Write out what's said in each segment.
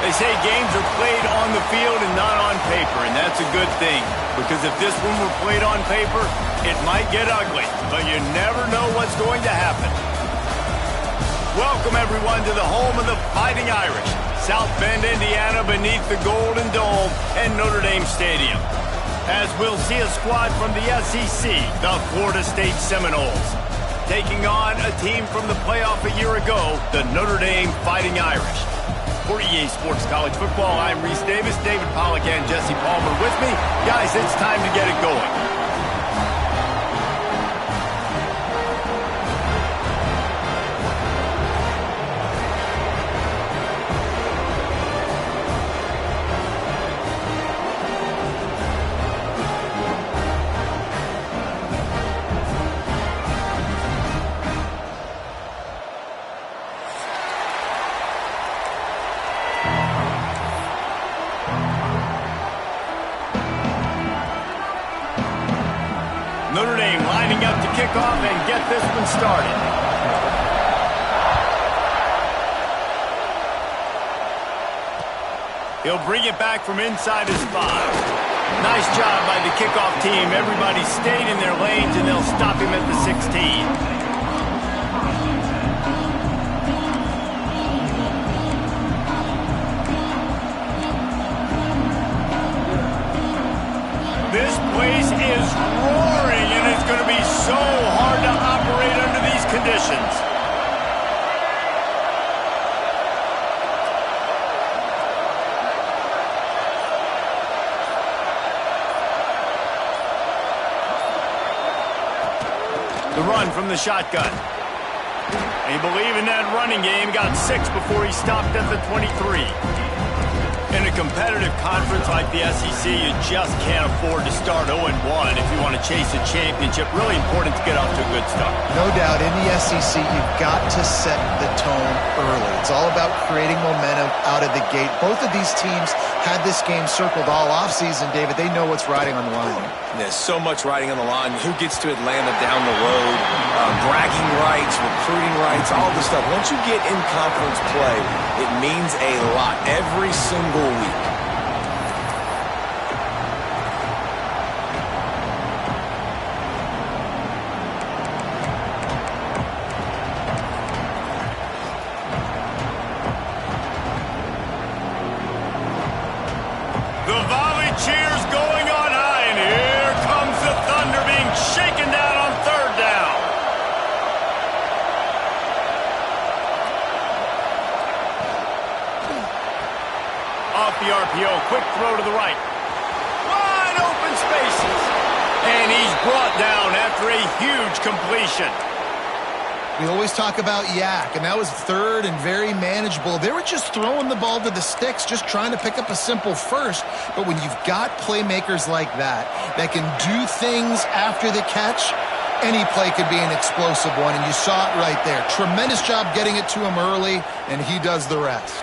They say games are played on the field and not on paper, and that's a good thing. Because if this one were played on paper, it might get ugly, but you never know what's going to happen. Welcome, everyone, to the home of the Fighting Irish, South Bend, Indiana, beneath the Golden Dome and Notre Dame Stadium. As we'll see a squad from the SEC, the Florida State Seminoles, taking on a team from the playoff a year ago, the Notre Dame Fighting Irish. For EA Sports College Football, I'm Reese Davis, David Pollack, and Jesse Palmer with me. Guys, it's time to get it going. Notre Dame lining up to kick off and get this one started. He'll bring it back from inside his 5. Nice job by the kickoff team. Everybody stayed in their lanes, and they'll stop him at the 16. This place is roaring, and it's going to be so hard to operate under these conditions. The run from the shotgun. They believe in that running game. Got 6 before he stopped at the 23. In a competitive conference like the SEC, you just can't afford to start 0-1 if you want to chase a championship. Really important to get off to a good start. No doubt, in the SEC, you've got to set the tone early. It's all about creating momentum out of the gate. Both of these teams had this game circled all offseason, David. They know what's riding on the line. There's so much riding on the line. Who gets to Atlanta down the road? Bragging rights, recruiting rights, all this stuff. Once you get in conference play, it means a lot every single week. The volley cheers going on high, and here comes the Thunder being shaken down on 3rd down. Off the RPO, quick throw to the right. Wide open spaces. And he's brought down after a huge completion. We always talk about yak, and that was third and very manageable. They were just throwing the ball to the sticks, just trying to pick up a simple first. But when you've got playmakers like that can do things after the catch, any play could be an explosive one, and you saw it right there. Tremendous job getting it to him early, and he does the rest.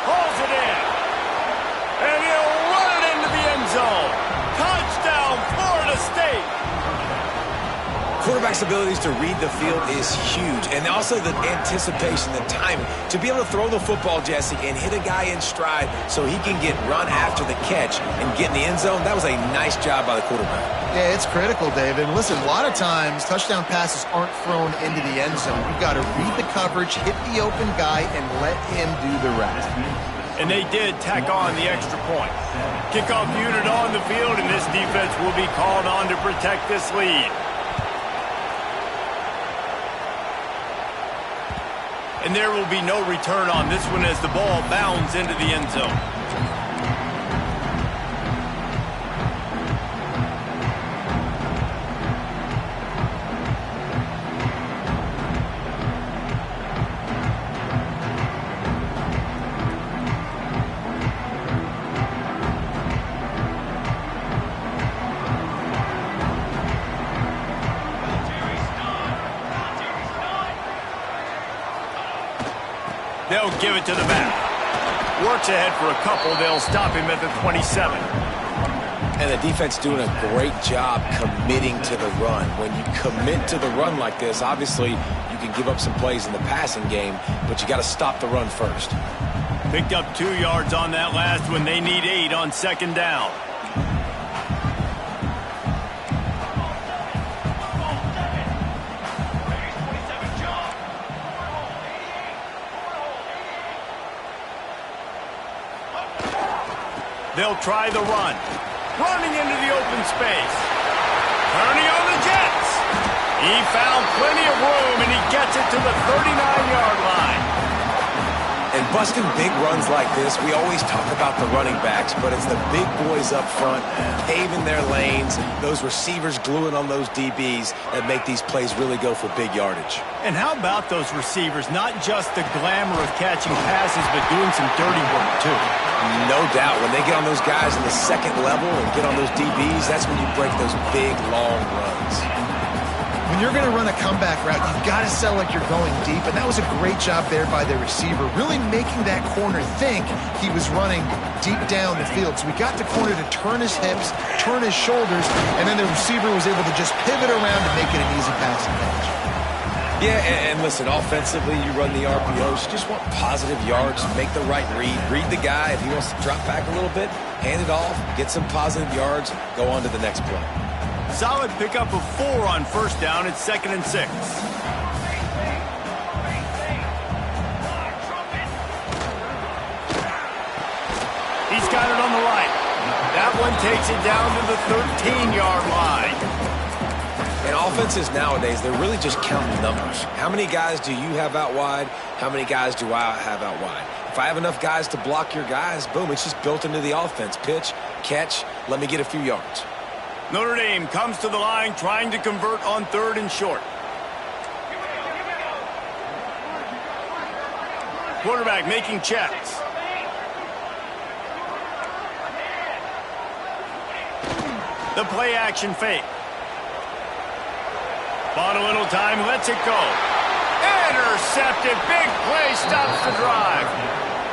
Pulls it in, and he'll run it into the end zone. Touchdown, Florida State. Quarterback's abilities to read the field is huge, and also the anticipation, the timing. To be able to throw the football, Jesse, and hit a guy in stride so he can get run after the catch and get in the end zone, that was a nice job by the quarterback. Yeah, it's critical, David. Listen, a lot of times touchdown passes aren't thrown into the end zone. You've got to read the coverage, hit the open guy, and let him do the rest. And they did tack on the extra point. Kickoff unit on the field, and this defense will be called on to protect this lead. And there will be no return on this one as the ball bounds into the end zone. They'll give it to the back. Works ahead for a couple. They'll stop him at the 27. And the defense doing a great job committing to the run. When you commit to the run like this, obviously you can give up some plays in the passing game, but you got to stop the run first. Picked up 2 yards on that last one. They need 8 on second down. They'll try the run. Running into the open space. Turning on the Jets. He found plenty of room, and he gets it to the 39-yard line. And busting big runs like this, we always talk about the running backs, but it's the big boys up front, paving their lanes, those receivers gluing on those DBs that make these plays really go for big yardage. And how about those receivers? Not just the glamour of catching passes, but doing some dirty work, too. No doubt. When they get on those guys in the second level and get on those DBs, that's when you break those big, long runs. When you're going to run a comeback route, you've got to sell like you're going deep, and that was a great job there by the receiver, really making that corner think he was running deep down the field. So we got the corner to turn his hips, turn his shoulders, and then the receiver was able to just pivot around and make it an easy pass and catch. Yeah, and listen, offensively, you run the RPOs. You just want positive yards, make the right read the guy. If he wants to drop back a little bit, hand it off, get some positive yards, go on to the next play. Solid pickup of 4 on first down. It's 2nd and 6. He's got it on the right. That one takes it down to the 13-yard line. And offenses nowadays, they're really just counting numbers. How many guys do you have out wide? How many guys do I have out wide? If I have enough guys to block your guys, boom, it's just built into the offense. Pitch, catch, let me get a few yards. Notre Dame comes to the line trying to convert on 3rd and short. Quarterback making checks. The play action fake. Bought a little time, lets it go. Intercepted, big play, stops the drive.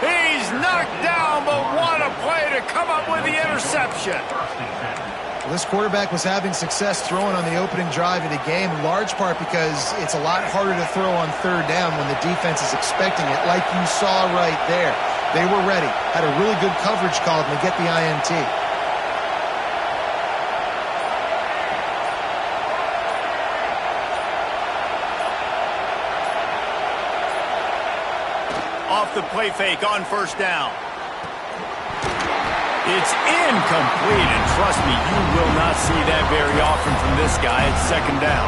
He's knocked down, but what a play to come up with the interception. Well, this quarterback was having success throwing on the opening drive of the game, in large part because it's a lot harder to throw on 3rd down when the defense is expecting it, like you saw right there. They were ready, had a really good coverage call, and they get the INT. Off the play fake on first down. It's incomplete, and trust me, you will not see that very often from this guy. It's 2nd down.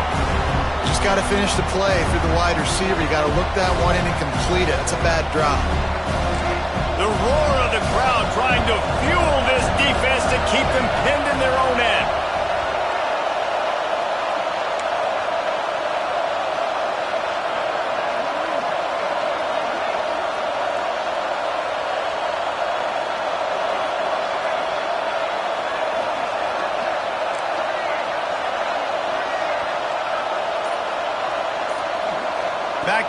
Just got to finish the play through the wide receiver. You got to look that one in and complete it. That's a bad drop. The roar of the crowd trying to fuel this defense to keep them pinned in their own end.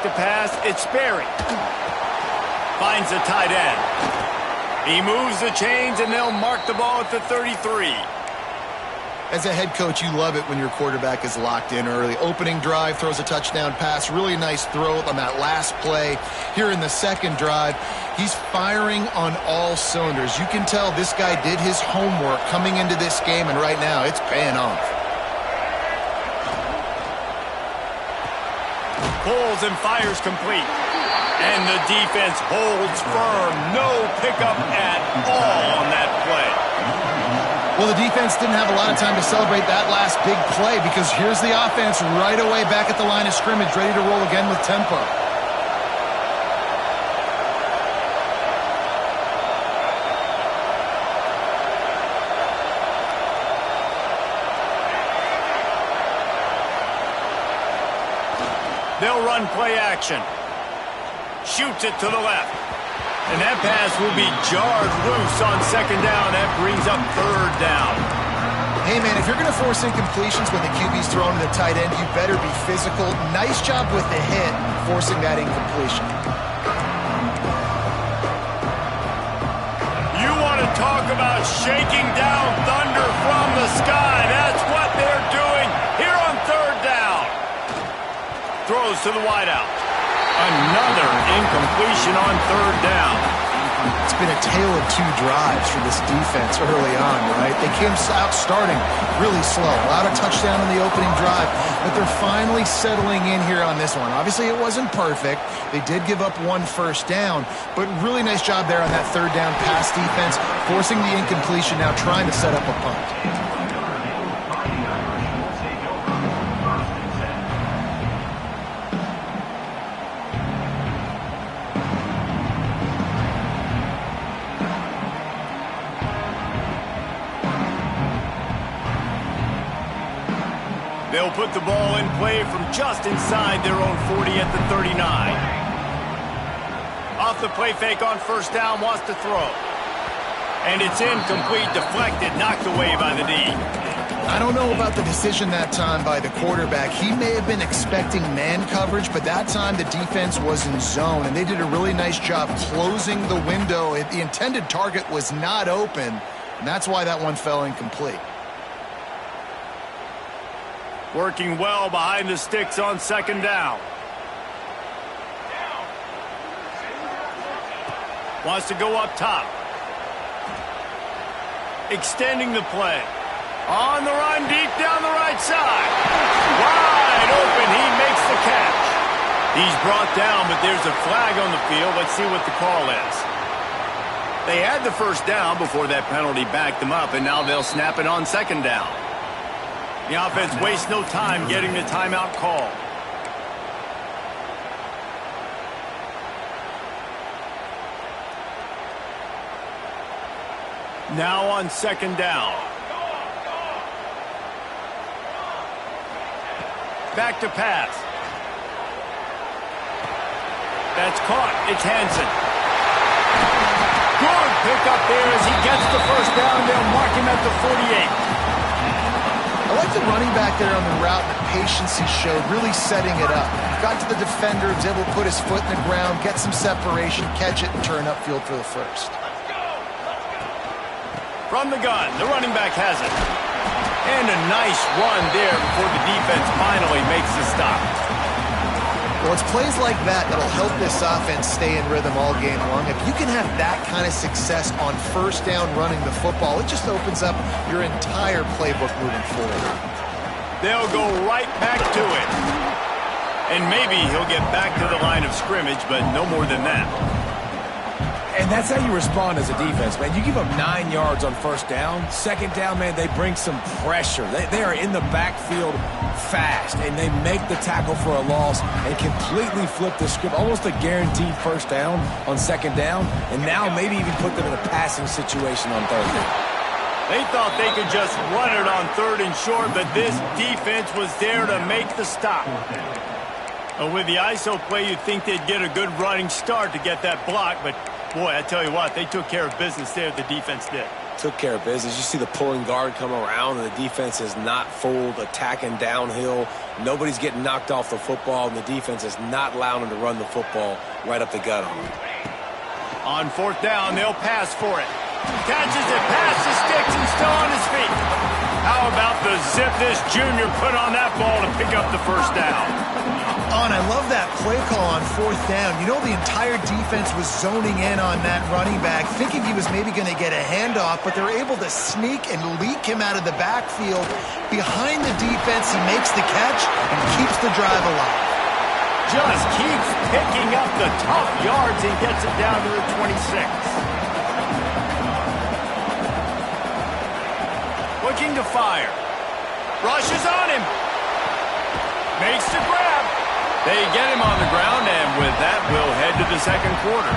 to pass. It's Sperry. Finds the tight end. He moves the chains, and they'll mark the ball at the 33. As a head coach, you love it when your quarterback is locked in early. Opening drive, throws a touchdown pass. Really nice throw on that last play. Here in the second drive, he's firing on all cylinders. You can tell this guy did his homework coming into this game, and right now it's paying off. Pulls and fires complete. And the defense holds firm. No pickup at all on that play. Well, the defense didn't have a lot of time to celebrate that last big play because here's the offense right away back at the line of scrimmage, ready to roll again with tempo. They'll run play action. Shoots it to the left. And that pass will be jarred loose on second down. That brings up third down. Hey, man, if you're going to force incompletions when the QB's throwing to the tight end, you better be physical. Nice job with the hit, forcing that incompletion. You want to talk about shaking down thunder from the sky. That's what they're doing here on third down. Throws to the wideout. Another incompletion on third down. It's been a tale of two drives for this defense early on, right? They came out starting really slow. Allowed a touchdown on the opening drive, but they're finally settling in here on this one. Obviously, it wasn't perfect. They did give up one first down, but really nice job there on that third down pass defense, forcing the incompletion, now trying to set up a punt. They'll put the ball in play from just inside their own 40 at the 39. Off the play fake on first down, wants to throw. And it's incomplete, deflected, knocked away by the D. I don't know about the decision that time by the quarterback. He may have been expecting man coverage, but that time the defense was in zone, and they did a really nice job closing the window. The intended target was not open, and that's why that one fell incomplete. Working well behind the sticks on second down. Wants to go up top. Extending the play. On the run, deep down the right side. Wide open, he makes the catch. He's brought down, but there's a flag on the field. Let's see what the call is. They had the first down before that penalty backed them up, and now they'll snap it on second down. The offense wastes no time getting the timeout call. Now on second down. Back to pass. That's caught. It's Hansen. Good pickup there as he gets the first down. They'll mark him at the 48. I like the running back there on the route and the patience he showed, really setting it up. Got to the defender, was able to put his foot in the ground, get some separation, catch it, and turn upfield for the first. From the gun, the running back has it. And a nice run there before the defense finally makes the stop. Well, it's plays like that that'll help this offense stay in rhythm all game long. If you can have that kind of success on first down running the football, it just opens up your entire playbook moving forward. They'll go right back to it. And maybe he'll get back to the line of scrimmage, but no more than that. And that's how you respond as a defense, man. You give up 9 yards on first down. Second down, man, they bring some pressure. They are in the backfield fast, and they make the tackle for a loss and completely flip the script. Almost a guaranteed first down on second down, and now maybe even put them in a passing situation on third down. They thought they could just run it on third and short, but this defense was there to make the stop. With the ISO play, you'd think they'd get a good running start to get that block, but boy, I tell you what, they took care of business there, the defense did. took care of business. You see the pulling guard come around, and the defense is not fooled, attacking downhill. Nobody's getting knocked off the football, and the defense is not allowing them to run the football right up the gut on them. On fourth down, they'll pass for it. Catches it past the sticks and still on his feet. How about the zip this junior put on that ball to pick up the first down? Oh, and I love that play call on fourth down. You know, the entire defense was zoning in on that running back, thinking he was maybe going to get a handoff, but they're able to sneak and leak him out of the backfield. Behind the defense, he makes the catch and keeps the drive alive. Just keeps picking up the tough yards and gets it down to the 26. Looking to fire. Rushes on him. Makes the grab. They get him on the ground, and with that, we'll head to the second quarter.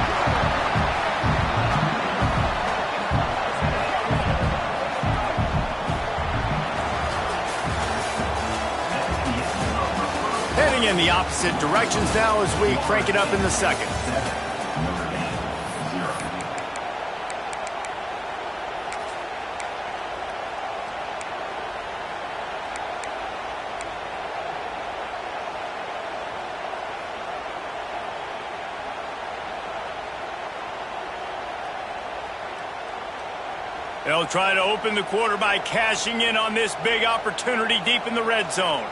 Heading in the opposite directions now as we crank it up in the second. They'll try to open the quarter by cashing in on this big opportunity deep in the red zone.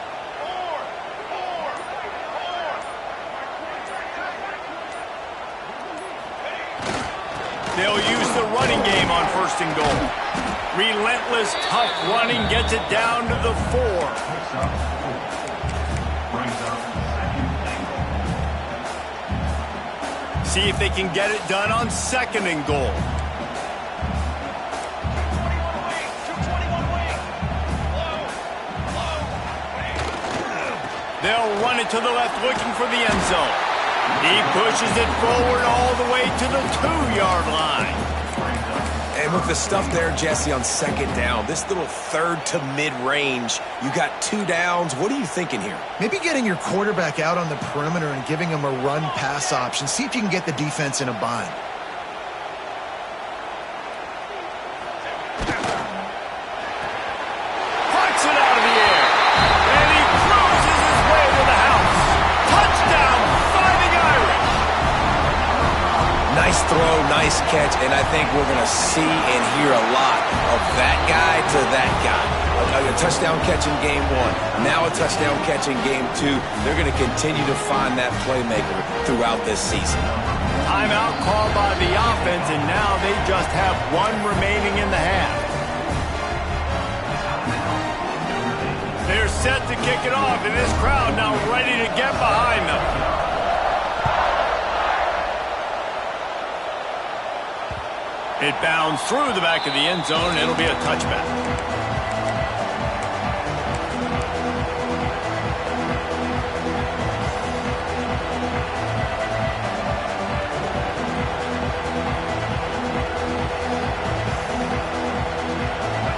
They'll use the running game on first and goal. Relentless, tough running gets it down to the 4. See if they can get it done on second and goal. They'll run it to the left looking for the end zone. He pushes it forward all the way to the 2-yard line. And with the stuff there, Jesse, on second down, this little third to mid-range, you got 2 downs. What are you thinking here? Maybe getting your quarterback out on the perimeter and giving him a run-pass option. See if you can get the defense in a bind. Puts it out of the air. And he cruises his way to the house. Touchdown, Fighting Irish. Nice throw, nice catch, and I think we're going to see and hear a lot of that guy to that guy. A touchdown catch in game 1, now a touchdown catch in game 2. They're going to continue to find that playmaker throughout this season. Timeout called by the offense, and now they just have 1 remaining in the half. They're set to kick it off, and this crowd now ready to get behind them. It bounds through the back of the end zone. It'll be a touchback.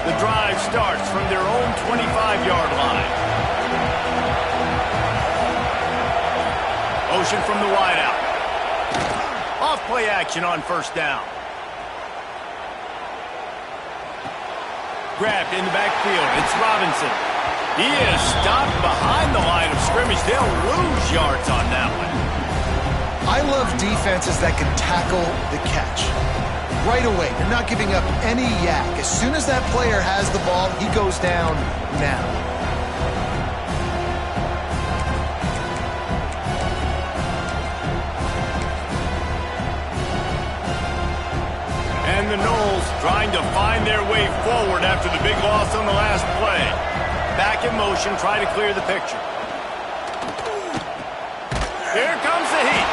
The drive starts from their own 25-yard line. Motion from the wideout. Off play action on first down. Grabbed in the backfield. It's Robinson. He is stopped behind the line of scrimmage. They'll lose yards on that one. I love defenses that can tackle the catch. Right away, you're not giving up any yak. As soon as that player has the ball, he goes down now. And the Knowles trying to find their way forward after the big loss on the last play. Back in motion, try to clear the picture. Here comes the heat.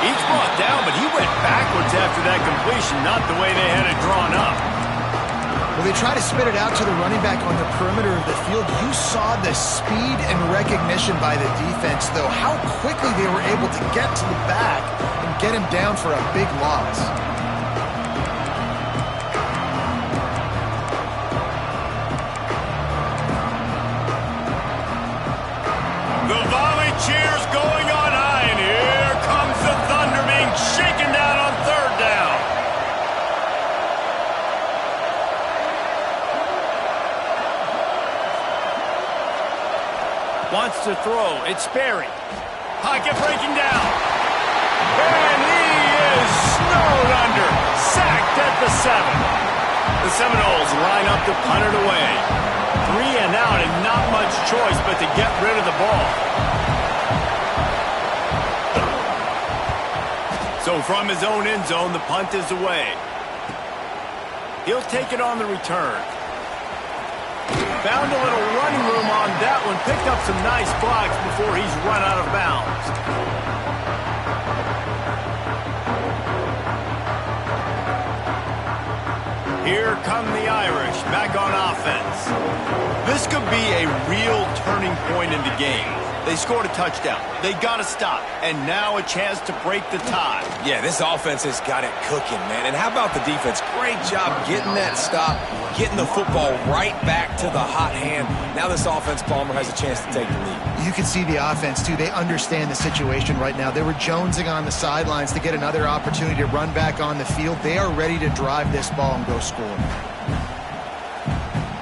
He's brought down, but he went backwards after that completion, not the way they had it drawn up. Well, they try to spit it out to the running back on the perimeter of the field. You saw the speed and recognition by the defense, though, how quickly they were able to get to the back and get him down for a big loss. The volley cheers going on high, and here comes the Thunder being shaken down on third down. to throw. It's Sperry. Pocket breaking down. And he is snowed under. Sacked at the 7. The Seminoles line up to punt it away. 3 and out and not much choice but to get rid of the ball. So from his own end zone, the punt is away. He'll take it on the return. Found a little running room on that one. Picked up some nice blocks before he's run out of bounds. Here come the Irish back on offense. This could be a real turning point in the game. They scored a touchdown. They got to stop. And now a chance to break the tie. Yeah, this offense has got it cooking, man. And how about the defense? Great job getting that stop, getting the football right back to the hot hand. Now this offense, Palmer, has a chance to take the lead. You can see the offense, too. They understand the situation right now. They were jonesing on the sidelines to get another opportunity to run back on the field. They are ready to drive this ball and go score.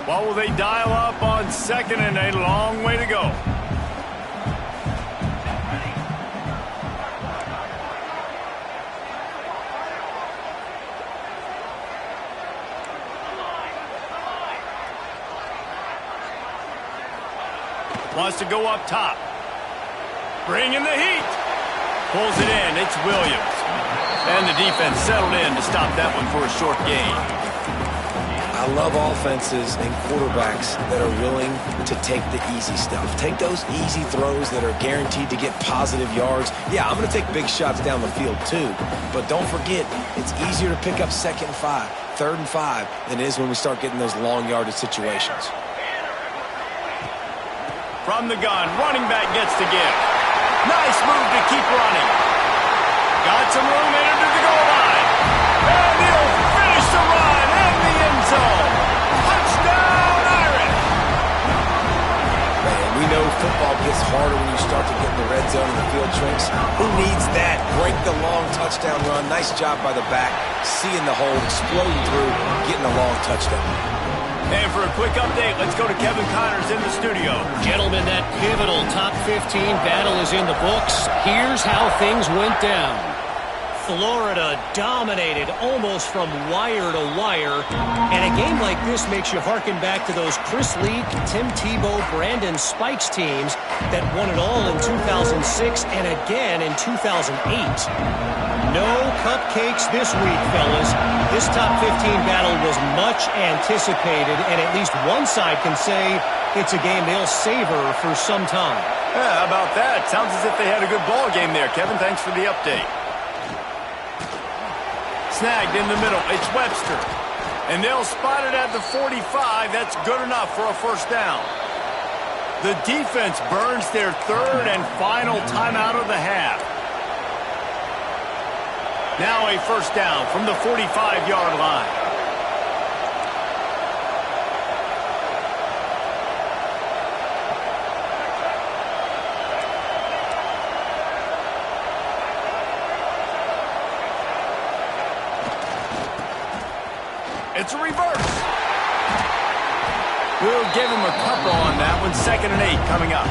What will they dial up on 2nd and a long way to go? Wants to go up top. Bringing the heat. Pulls it in. It's Williams. And the defense settled in to stop that one for a short gain. I love offenses and quarterbacks that are willing to take the easy stuff. Take those easy throws that are guaranteed to get positive yards. Yeah, I'm going to take big shots down the field too. But don't forget, it's easier to pick up 2nd and 5, 3rd and 5 than it is when we start getting those long yardage situations. From the gun, running back gets to give. Nice move to keep running. Got some room into the goal line. And he'll finish the run in the end zone. Touchdown, Irish! Man, we know football gets harder when you start to get in the red zone and the field shrinks. Who needs that? Break the long touchdown run. Nice job by the back. Seeing the hole, exploding through, getting a long touchdown. And for a quick update, let's go to Kevin Connors in the studio. Gentlemen, that pivotal top 15 battle is in the books. Here's how things went down. Florida dominated almost from wire to wire. And a game like this makes you harken back to those Chris Leak, Tim Tebow, Brandon Spikes teams that won it all in 2006 and again in 2008. No cupcakes this week, fellas. This top 15 battle was much anticipated, and at least one side can say it's a game they'll savor for some time. Yeah, how about that? Sounds as if they had a good ball game there, Kevin. Thanks for the update. Snagged in the middle. It's Webster. And they'll spot it at the 45. That's good enough for a first down. The defense burns their 3rd and final timeout of the half. Now a first down from the 45-yard line. It's a reverse. We'll give him a couple on that one. 2nd and 8 coming up.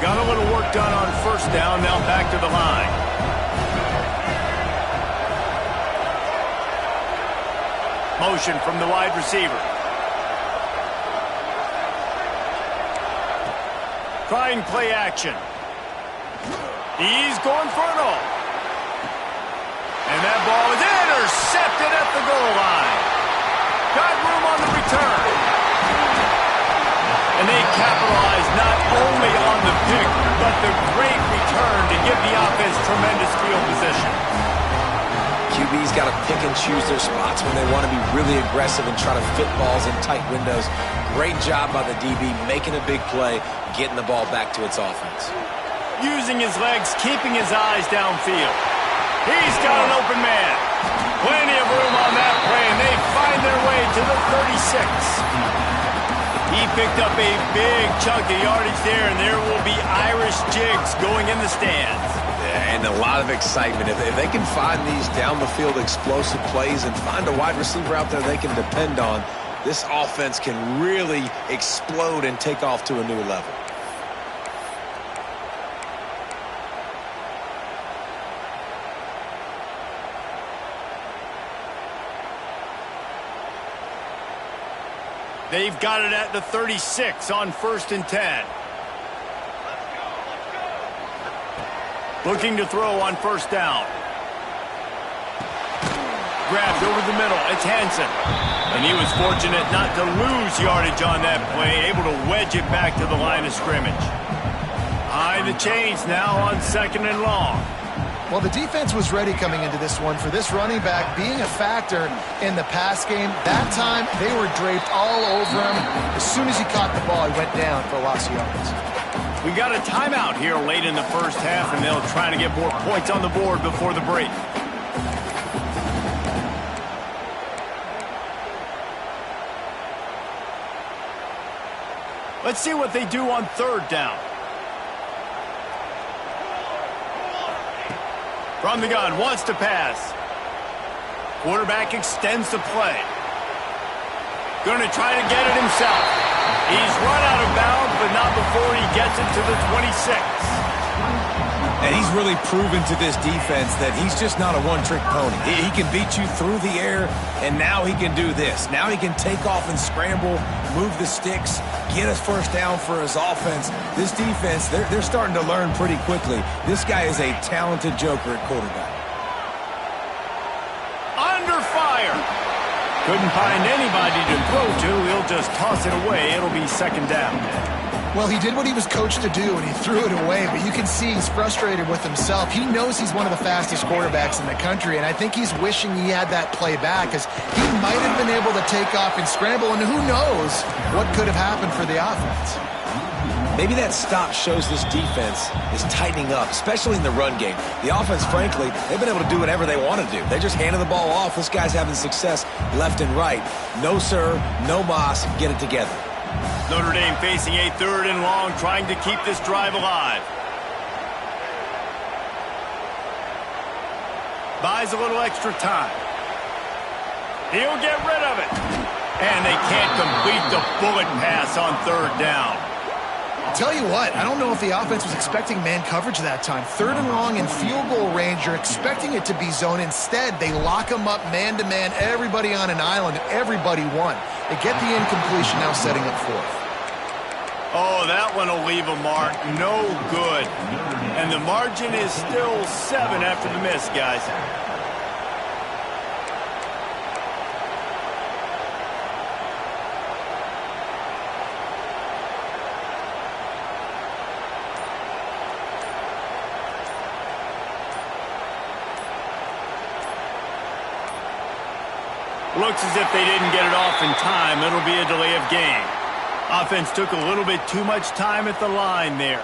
Got a little work done on first down. Now back to the line. Motion from the wide receiver. Trying play action. He's going for it all. And that ball is intercepted at the goal line. Got room on the return. And they capitalize not only on the pick, but the great return to give the offense tremendous field position. QB's got to pick and choose their spots when they want to be really aggressive and try to fit balls in tight windows. Great job by the DB making a big play, getting the ball back to its offense. Using his legs, keeping his eyes downfield. He's got an open man. Plenty of room on that play, and they find their way to the 36. He picked up a big chunk of yardage there, and there will be Irish jigs going in the stands. Yeah, and a lot of excitement. If they can find these down-the-field explosive plays and find a wide receiver out there they can depend on, this offense can really explode and take off to a new level. They've got it at the 36 on 1st and 10. Looking to throw on 1st down. Grabbed over the middle. It's Hansen. And he was fortunate not to lose yardage on that play, able to wedge it back to the line of scrimmage. High the chains now on 2nd and long. Well, the defense was ready coming into this one for this running back being a factor in the pass game. That time, they were draped all over him. As soon as he caught the ball, he went down for lots of yards. We got a timeout here late in the first half, and they'll try to get more points on the board before the break. Let's see what they do on 3rd down. From the gun, wants to pass. Quarterback extends the play. Going to try to get it himself. He's run out of bounds, but not before he gets it to the 26. And he's really proven to this defense that he's just not a one-trick pony. He can beat you through the air, and now he can do this. Now he can take off and scramble, move the sticks, get us 1st down for his offense. This defense, they're starting to learn pretty quickly. This guy is a talented joker at quarterback. Under fire. Couldn't find anybody to throw to. He'll just toss it away. It'll be 2nd down. Well, he did what he was coached to do, and he threw it away, but you can see he's frustrated with himself. He knows he's one of the fastest quarterbacks in the country, and I think he's wishing he had that play back, because he might have been able to take off and scramble, and who knows what could have happened for the offense. Maybe that stop shows this defense is tightening up, especially in the run game. The offense, frankly, they've been able to do whatever they want to do. They just handed the ball off. This guy's having success left and right. No, sir, no mas, get it together. Notre Dame facing a 3rd and long, trying to keep this drive alive. Buys a little extra time. He'll get rid of it. And they can't complete the bullet pass on 3rd down. Tell you what, I don't know if the offense was expecting man coverage that time. 3rd and long in field goal range, you're expecting it to be zone. Instead, they lock them up man-to-man, everybody on an island, everybody won. They get the incompletion, now setting up 4th. Oh, that one will leave a mark. No good. And the margin is still 7 after the miss, guys. Looks as if they didn't get it off in time. It'll be a delay of game. Offense took a little bit too much time at the line there.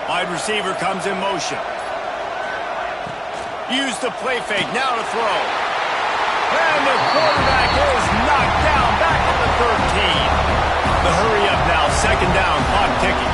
Wide receiver comes in motion. Use the play fake, now to throw. And the quarterback is knocked down back at the 13. The hurry up now, 2nd down, clock ticking.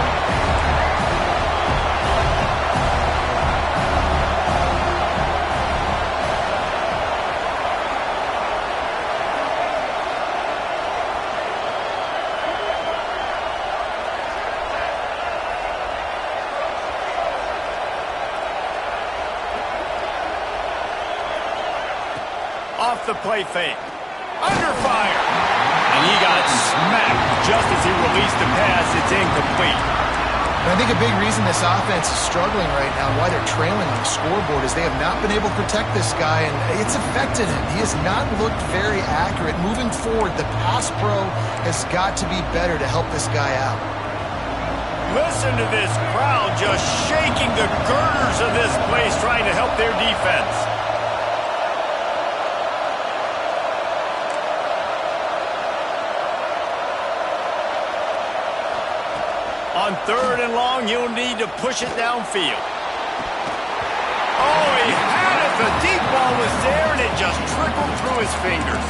Off the play fake. Under fire. And he got smacked just as he released the pass. It's incomplete. And I think a big reason this offense is struggling right now and why they're trailing on the scoreboard is they have not been able to protect this guy, and it's affected him. He has not looked very accurate. Moving forward, the pass pro has got to be better to help this guy out. Listen to this crowd just shaking the girders of this place trying to help their defense. On 3rd and long, you'll need to push it downfield. Oh, he had it. The deep ball was there, and it just trickled through his fingers.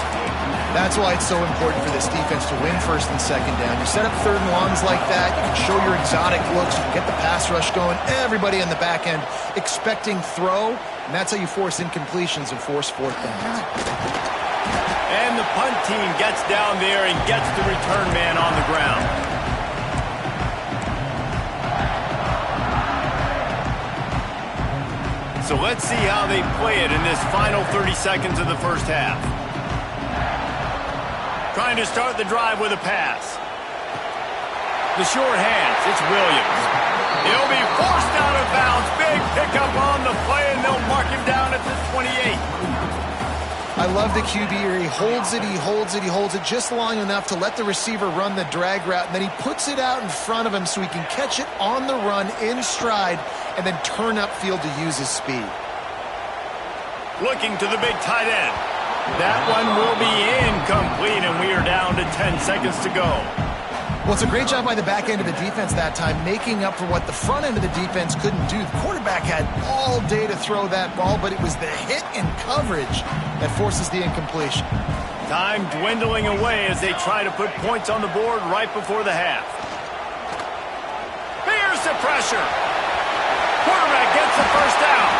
That's why it's so important for this defense to win 1st and 2nd down. You set up 3rd and longs like that, you can show your exotic looks, you can get the pass rush going, everybody on the back end expecting throw, and that's how you force incompletions and force 4th downs. And the punt team gets down there and gets the return man on the ground. So let's see how they play it in this final 30 seconds of the first half. Trying to start the drive with a pass. The short hands, it's Williams. He'll be forced out of bounds. Big pickup on the play, and they'll mark him down at the 28. I love the QB here. He holds it, he holds it, he holds it just long enough to let the receiver run the drag route, and then he puts it out in front of him so he can catch it on the run in stride and then turn upfield to use his speed. Looking to the big tight end. That one will be incomplete, and we are down to 10 seconds to go. Well, it's a great job by the back end of the defense that time, making up for what the front end of the defense couldn't do. The quarterback had all day to throw that ball, but it was the hit and coverage that forces the incompletion. Time dwindling away as they try to put points on the board right before the half. Here's the pressure. Quarterback gets the first down.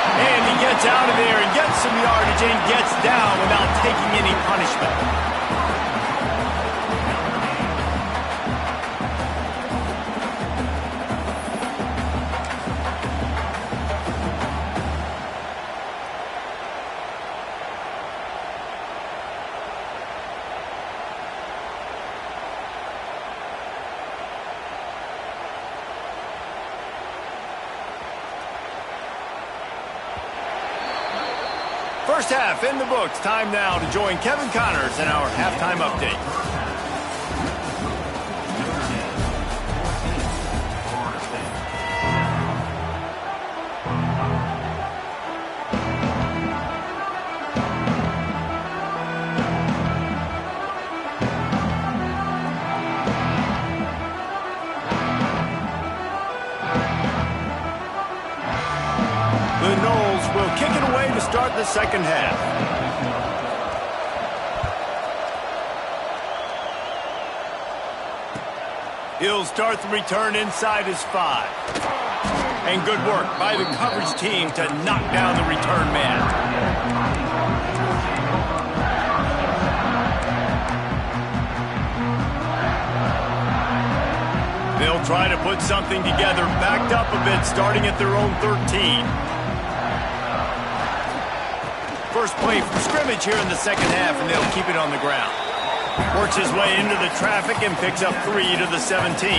And he gets out of there and gets some yardage and gets down without taking any punishment. First half in the books. Time now to join Kevin Connors in our halftime update. The Noles will kick it away to start the second half. He'll start the return inside his 5. And good work by the coverage team to knock down the return man. They'll try to put something together, backed up a bit, starting at their own 13. First play from scrimmage here in the second half, and they'll keep it on the ground. Works his way into the traffic and picks up 3 to the 17.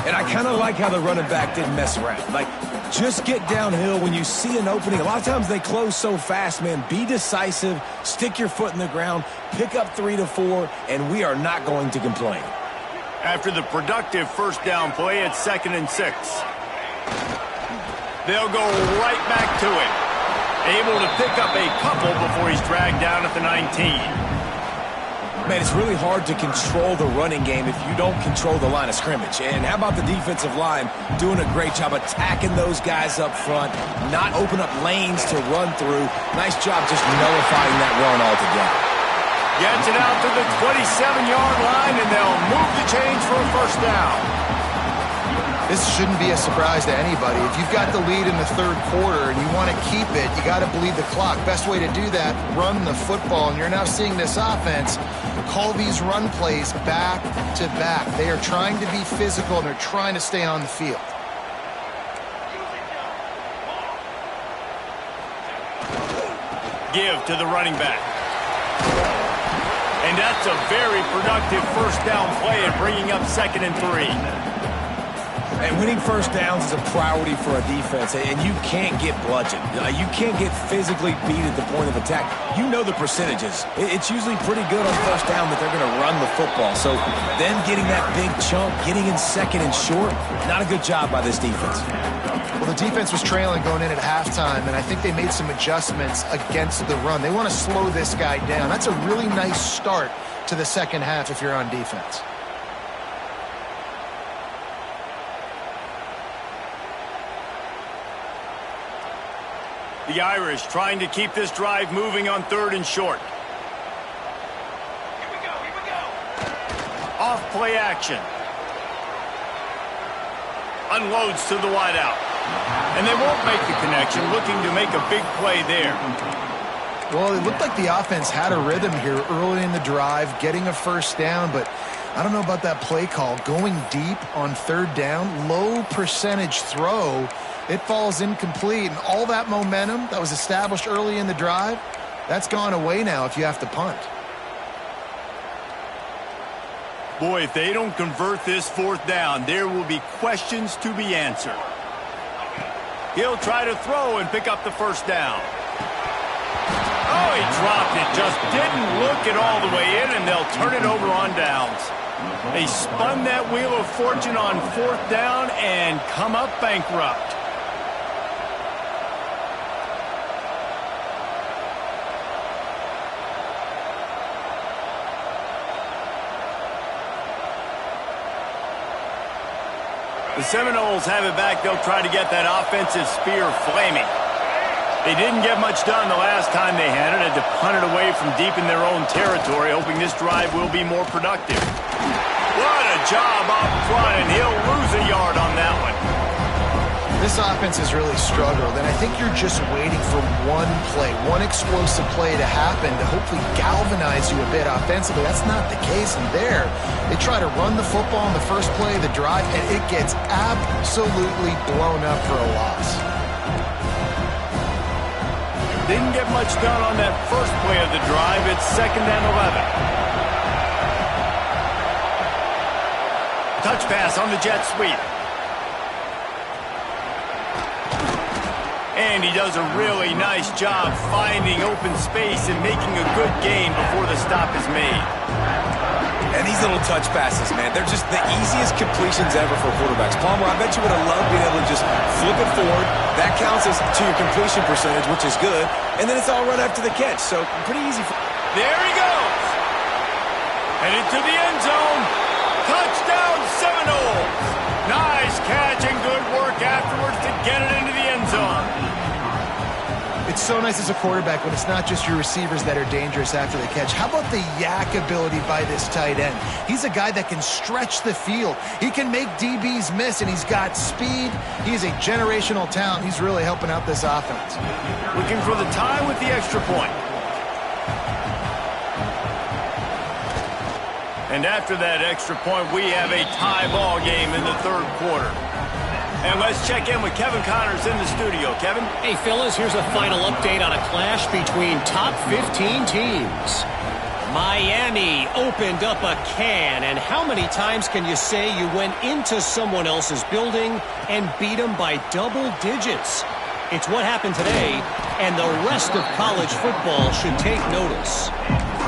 And I kind of like how the running back didn't mess around. Like, just get downhill when you see an opening. A lot of times they close so fast, man. Be decisive, stick your foot in the ground, pick up 3 to 4, and we are not going to complain. After the productive first down play, it's 2nd and 6. They'll go right back to it. Able to pick up a couple before he's dragged down at the 19. Man, it's really hard to control the running game if you don't control the line of scrimmage. And how about the defensive line doing a great job attacking those guys up front, not open up lanes to run through. Nice job just nullifying that run altogether. Gets it out to the 27-yard line, and they'll move the chains for a first down. This shouldn't be a surprise to anybody. If you've got the lead in the 3rd quarter and you want to keep it, you got to bleed the clock. Best way to do that, run the football. And you're now seeing this offense call these run plays back to back. They are trying to be physical, and they're trying to stay on the field. Give to the running back. And that's a very productive first down play and bringing up 2nd and 3. And winning first downs is a priority for a defense, and you can't get bludgeoned. You can't get physically beat at the point of attack. You know the percentages. It's usually pretty good on first down that they're going to run the football. So then getting that big chunk, getting in 2nd and short, not a good job by this defense. Well, the defense was trailing going in at halftime, and I think they made some adjustments against the run. They want to slow this guy down. That's a really nice start to the second half if you're on defense. The Irish trying to keep this drive moving on 3rd and short. Here we go. Off play action. Unloads to the wideout. And they won't make the connection, looking to make a big play there. Well, it looked like the offense had a rhythm here early in the drive, getting a first down, but I don't know about that play call. Going deep on 3rd down, low percentage throw, it falls incomplete, and all that momentum that was established early in the drive, that's gone away now if you have to punt. Boy, if they don't convert this 4th down, there will be questions to be answered. He'll try to throw and pick up the first down. Oh, he dropped it. Just didn't look it all the way in, and they'll turn it over on downs. They spun that wheel of fortune on 4th down and come up bankrupt. The Seminoles have it back. They'll try to get that offensive spear flaming. They didn't get much done the last time they had it. Had to punt it away from deep in their own territory, hoping this drive will be more productive. What a job up front, and he'll lose a yard on that one. This offense has really struggled, and I think you're just waiting for one play, one explosive play to happen to hopefully galvanize you a bit offensively. That's not the case in there. They try to run the football on the first play of the drive, and it gets absolutely blown up for a loss. Didn't get much done on that first play of the drive. It's 2nd and 11. Touch pass on the jet sweep. And he does a really nice job finding open space and making a good gain before the stop is made. And these little touch passes, man, they're just the easiest completions ever for quarterbacks. Palmer, I bet you would have loved being able to just flip it forward. That counts as to your completion percentage, which is good. And then it's all run after the catch, so pretty easy. There he goes. Headed to the end zone. Touchdown Seminoles. Nice catch and good work afterwards to get it into the end zone. It's so nice as a quarterback when it's not just your receivers that are dangerous after the catch. How about the yak ability by this tight end? He's a guy that can stretch the field. He can make DBs miss, and he's got speed. He's a generational talent. He's really helping out this offense. Looking for the tie with the extra point. And after that extra point, we have a tie ball game in the 3rd quarter. And let's check in with Kevin Connors in the studio. Kevin? Hey, fellas, here's a final update on a clash between top 15 teams. Miami opened up a can, and how many times can you say you went into someone else's building and beat them by double digits? It's what happened today, and the rest of college football should take notice.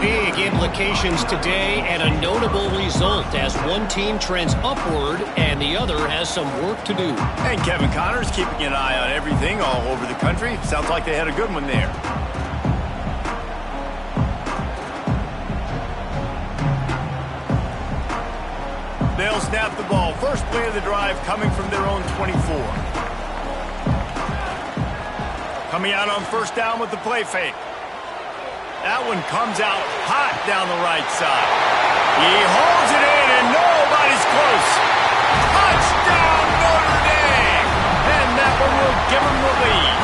Big implications today and a notable result as one team trends upward and the other has some work to do. And Kevin Connors keeping an eye on everything all over the country. Sounds like they had a good one there. They'll snap the ball. First play of the drive coming from their own 24. Coming out on first down with the play fake. That one comes out hot down the right side. He holds it in, and nobody's close. Touchdown, Notre Dame! And that one will give them the lead.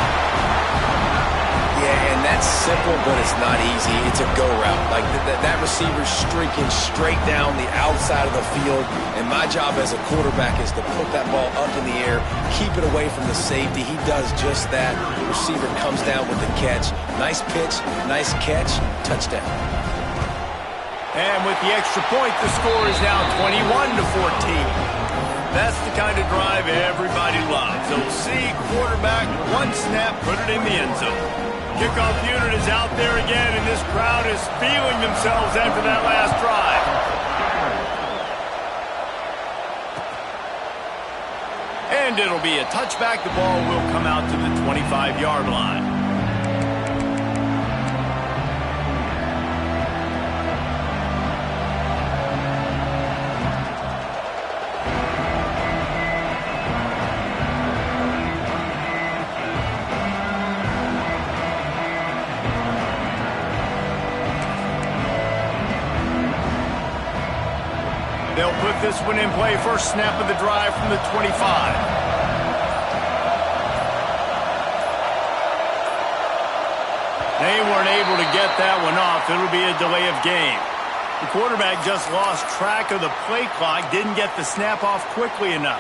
Yeah, and that's simple, but it's not easy. It's a go route. Like that receiver's streaking straight down the outside of the field, and my job as a quarterback is to put that ball up in the air, keep it away from the safety. He does just that. The receiver comes down with the catch. Nice pitch, nice catch, touchdown. And with the extra point, the score is now 21-14. That's the kind of drive everybody loves. They'll see quarterback, one snap, put it in the end zone. Kickoff unit is out there again, and this crowd is feeling themselves after that last drive. And it'll be a touchback. The ball will come out to the 25-yard line. this one in play. First snap of the drive from the 25. They weren't able to get that one off. It'll be a delay of game. The quarterback just lost track of the play clock, didn't get the snap off quickly enough.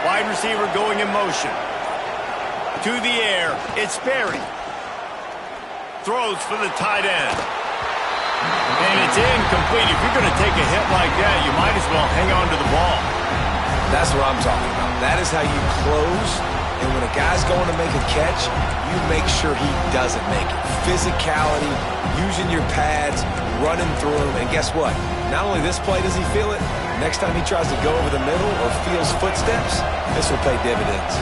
Wide receiver going in motion. To the air, it's Berry. Throws for the tight end. And it's incomplete. If you're going to take a hit like that, you might as well hang on to the ball. That's what I'm talking about. That is how you close. And when a guy's going to make a catch, you make sure he doesn't make it. Physicality, using your pads, running through him. And guess what? Not only this play does he feel it, next time he tries to go over the middle or feels footsteps, this will pay dividends.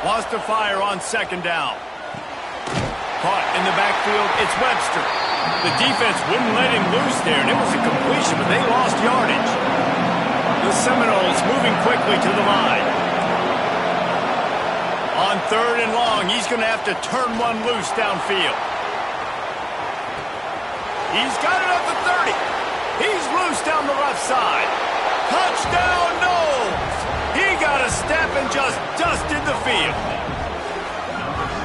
Wants to fire on second down. Caught in the backfield, it's Webster. The defense wouldn't let him loose there, and it was a completion, but they lost yardage. The Seminoles moving quickly to the line. On third and long, he's going to have to turn one loose downfield. He's got it at the 30. He's loose down the left side. Touchdown, Noles! He got a step and just dusted the field.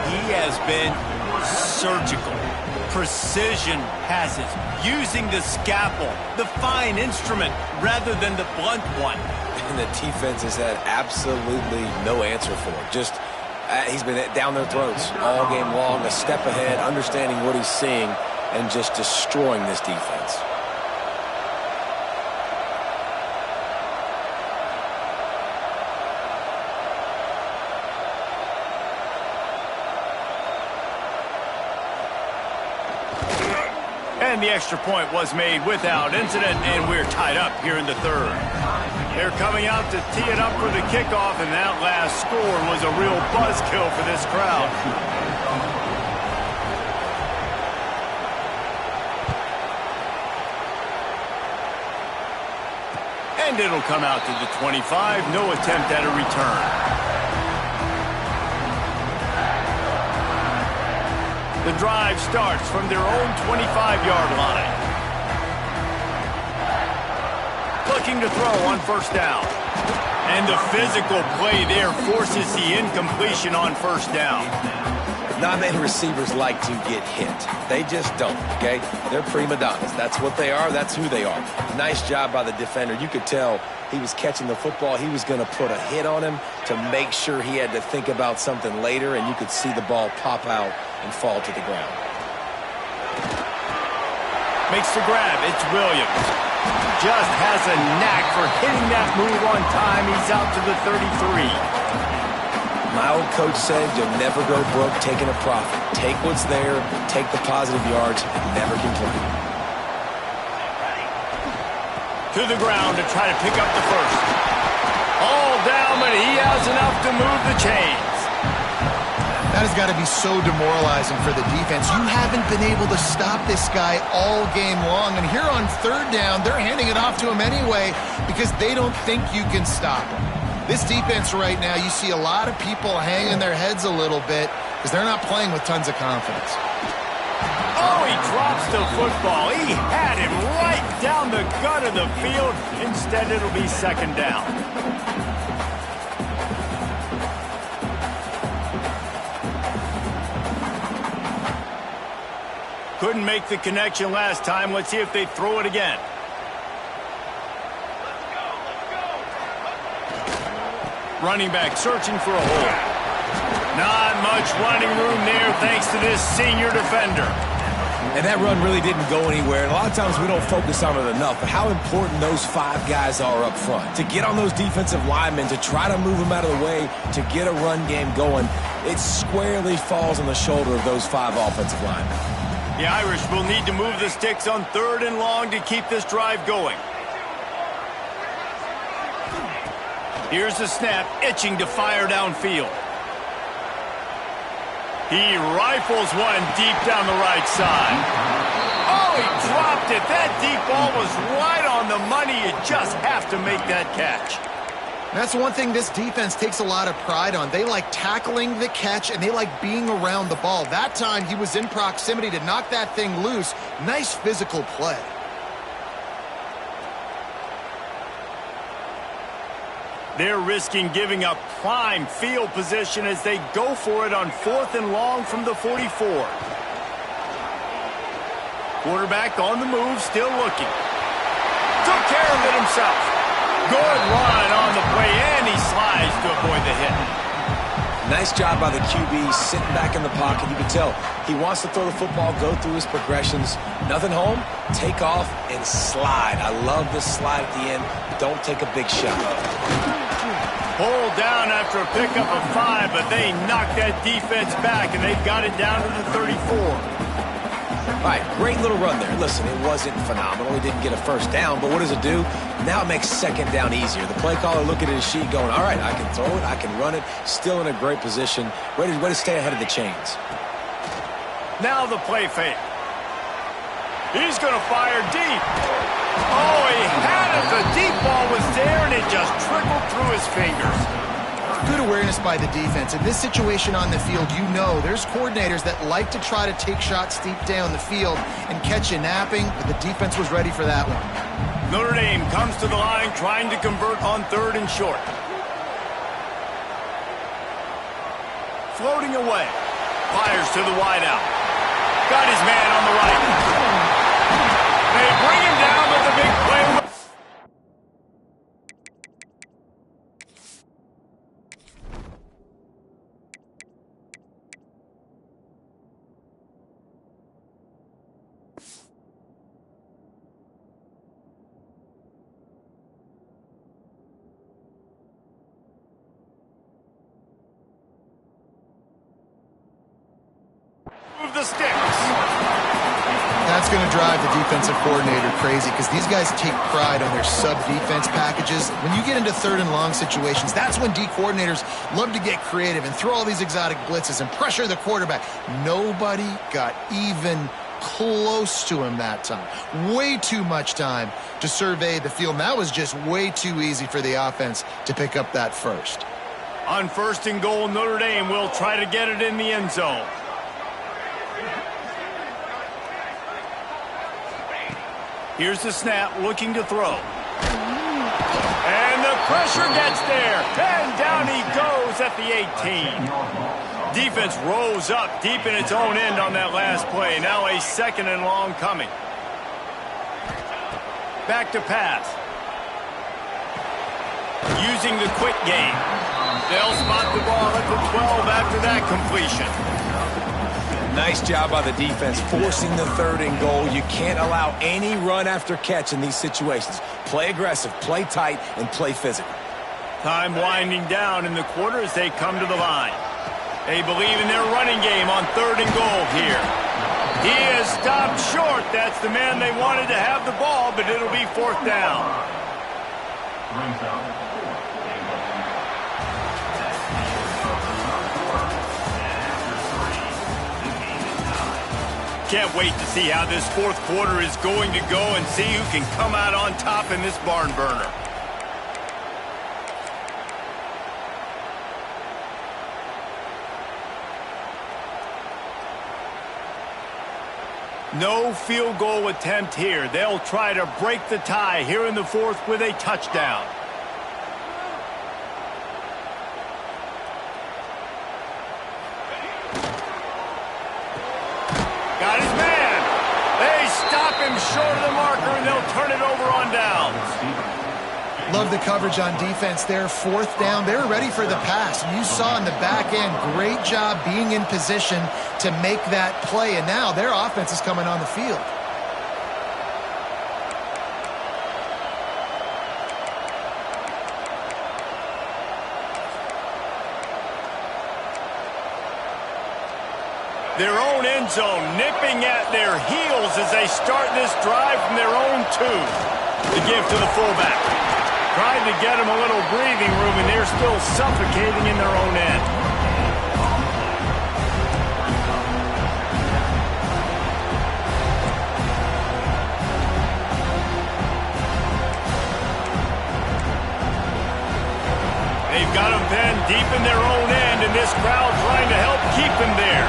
He has been surgical. Precision passes, using the scalpel, the fine instrument, rather than the blunt one. And the defense has had absolutely no answer for it. Just, he's been down their throats all game long, a step ahead, understanding what he's seeing, and just destroying this defense. And the extra point was made without incident, and we're tied up here in the third. They're coming out to tee it up for the kickoff, and that last score was a real buzzkill for this crowd. And it'll come out to the 25. No attempt at a return. The drive starts from their own 25-yard line. Looking to throw on first down. And the physical play there forces the incompletion on first down. Not many receivers like to get hit. They just don't, okay? They're prima donnas. That's what they are. That's who they are. Nice job by the defender. You could tell he was catching the football. He was going to put a hit on him to make sure he had to think about something later, and you could see the ball pop out and fall to the ground. Makes the grab. It's Williams. Just has a knack for hitting that move on time. He's out to the 33. My old coach said you'll never go broke taking a profit. Take what's there, take the positive yards, and never complain. To the ground to try to pick up the first. All down, but he has enough to move the chains. That has got to be so demoralizing for the defense. You haven't been able to stop this guy all game long, and here on third down, they're handing it off to him anyway because they don't think you can stop him. This defense right now, you see a lot of people hanging their heads a little bit because they're not playing with tons of confidence. Oh, he drops the football. He had him right down the gut of the field. Instead, it'll be second down. Couldn't make the connection last time. Let's see if they throw it again. Running back searching for a hole. Not much running room there thanks to this senior defender. And that run really didn't go anywhere. And a lot of times we don't focus on it enough, but how important those five guys are up front. To get on those defensive linemen, to try to move them out of the way, to get a run game going, it squarely falls on the shoulder of those five offensive linemen. The Irish will need to move the sticks on third and long to keep this drive going. Here's the snap, itching to fire downfield. He rifles one deep down the right side. Oh, he dropped it. That deep ball was right on the money. You just have to make that catch. That's one thing this defense takes a lot of pride on. They like tackling the catch, and they like being around the ball. That time, he was in proximity to knock that thing loose. Nice physical play. They're risking giving up prime field position as they go for it on 4th and long from the 44. Quarterback on the move, still looking. Took care of it himself. Good run on the play, and he slides to avoid the hit. Nice job by the QB, sitting back in the pocket. You can tell he wants to throw the football, go through his progressions. Nothing home, take off, and slide. I love this slide at the end. Don't take a big shot. Pulled down after a pickup of 5, but they knocked that defense back, and they've got it down to the 34. All right, great little run there. Listen, it wasn't phenomenal. He didn't get a first down, but what does it do? Now it makes second down easier. The play caller looking at his sheet going, all right, I can throw it, I can run it, still in a great position, ready to stay ahead of the chains. Now the play fake. He's going to fire deep. Oh, he had it. The deep ball was there, and it just trickled through his fingers. Good awareness by the defense. In this situation on the field, you know there's coordinators that like to try to take shots deep down the field and catch you napping, but the defense was ready for that one. Notre Dame comes to the line trying to convert on 3rd and short. Floating away. Fires to the wideout. Got his man on the right. They bring him down with the big play. Move the sticks. That's going to drive the defensive coordinator crazy because these guys take pride on their sub-defense packages. When you get into 3rd and long situations, that's when D coordinators love to get creative and throw all these exotic blitzes and pressure the quarterback. Nobody got even close to him that time. Way too much time to survey the field. And that was just way too easy for the offense to pick up that first. On 1st and goal, Notre Dame will try to get it in the end zone. Here's the snap, looking to throw. And the pressure gets there. And down he goes at the 18. Defense rose up deep in its own end on that last play. Now a 2nd and long coming. Back to pass. Using the quick game. They'll spot the ball at the 12 after that completion. Nice job by the defense, forcing the 3rd and goal. You can't allow any run after catch in these situations. Play aggressive, play tight, and play physical. Time winding down in the quarter as they come to the line. They believe in their running game on 3rd and goal here. He is stopped short. That's the man they wanted to have the ball, but it'll be 4th down. Can't wait to see how this 4th quarter is going to go and see who can come out on top in this barn burner. No field goal attempt here. They'll try to break the tie here in the 4th with a touchdown. Got his man. They stop him short of the marker, and they'll turn it over on downs. Love the coverage on defense there. 4th down. They were ready for the pass. You saw in the back end, great job being in position to make that play. And now their offense is coming on the field. Their own end zone nipping at their heels as they start this drive from their own 2. The give to the fullback. Tried to get them a little breathing room, and they're still suffocating in their own end. got them pinned deep in their own end, and this crowd trying to help keep them there.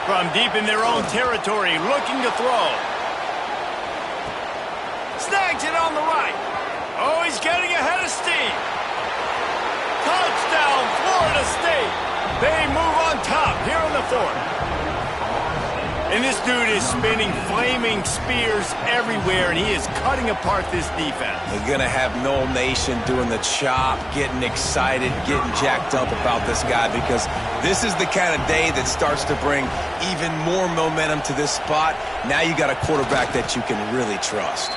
From deep in their own territory, looking to throw. Snags it on the right. Oh, he's getting ahead of steam. Touchdown, Florida State. They move on top here in the fourth. And this dude is spinning flaming spears everywhere, and he is cutting apart this defense. They're going to have Noel Nation doing the chop, getting excited, getting jacked up about this guy, because this is the kind of day that starts to bring even more momentum to this spot. Now you got a quarterback that you can really trust.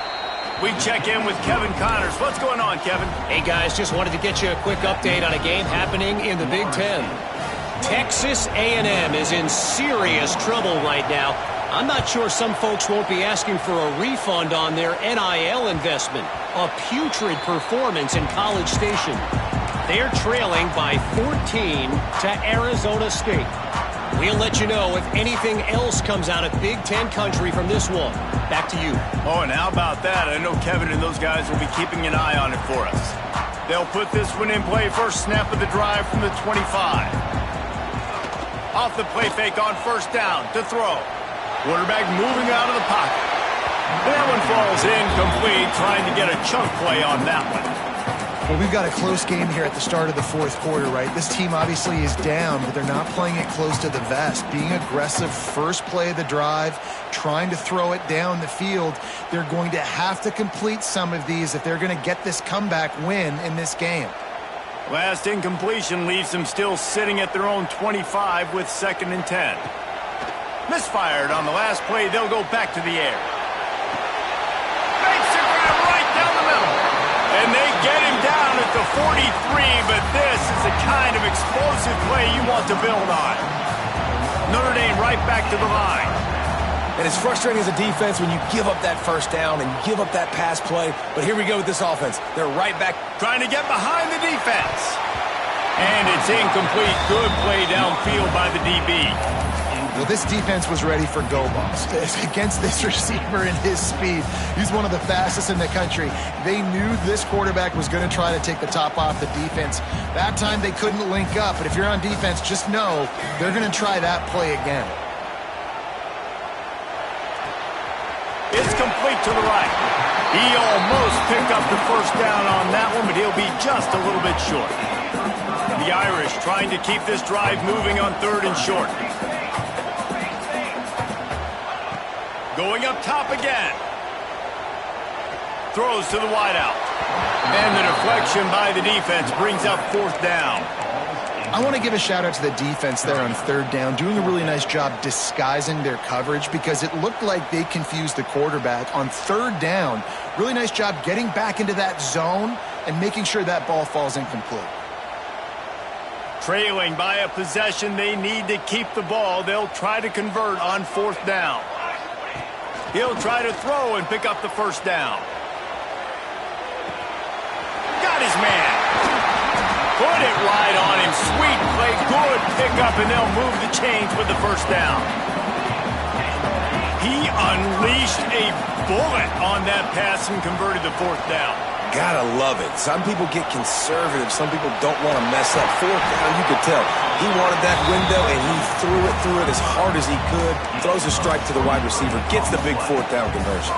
We check in with Kevin Connors. What's going on, Kevin? Hey, guys, just wanted to get you a quick update on a game happening in the Big Ten. Texas A&M is in serious trouble right now. I'm not sure some folks won't be asking for a refund on their NIL investment. A putrid performance in College Station. They're trailing by 14 to Arizona State. We'll let you know if anything else comes out of Big Ten country from this one. Back to you. Oh, and how about that? I know Kevin and those guys will be keeping an eye on it for us. They'll put this one in play. First snap of the drive from the 25. Off the play fake on first down to throw. Quarterback moving out of the pocket. That one falls incomplete, trying to get a chunk play on that one. Well, we've got a close game here at the start of the fourth quarter, right? This team obviously is down, but they're not playing it close to the vest. Being aggressive first play of the drive, trying to throw it down the field. They're going to have to complete some of these if they're going to get this comeback win in this game. Last incompletion leaves them still sitting at their own 25 with 2nd and 10. Misfired on the last play. They'll go back to the air. Makes the grab right down the middle. And they get him down at the 43, but this is the kind of explosive play you want to build on. Notre Dame right back to the line. And it's frustrating as a defense when you give up that first down and give up that pass play. But here we go with this offense. They're right back. Trying to get behind the defense. And it's incomplete. Good play downfield by the DB. Well, this defense was ready for go balls against this receiver and his speed. He's one of the fastest in the country. They knew this quarterback was going to try to take the top off the defense. That time they couldn't link up. But if you're on defense, just know they're going to try that play again. It's complete to the right. He almost picked up the first down on that one, but he'll be just a little bit short. The Irish trying to keep this drive moving on 3rd and short. Going up top again. Throws to the wideout. And the deflection by the defense brings up 4th down. I want to give a shout out to the defense there on 3rd down, doing a really nice job disguising their coverage because it looked like they confused the quarterback on 3rd down. Really nice job getting back into that zone and making sure that ball falls incomplete. Trailing by a possession, they need to keep the ball. They'll try to convert on 4th down. He'll try to throw and pick up the first down. Got his man. Put it right on him. Sweet play. Good pickup, and they'll move the chains with the first down. He unleashed a bullet on that pass and converted the 4th down. Gotta love it. Some people get conservative. Some people don't want to mess up. 4th down, you could tell. He wanted that window, and he threw it as hard as he could. Throws a strike to the wide receiver. Gets the big 4th down conversion.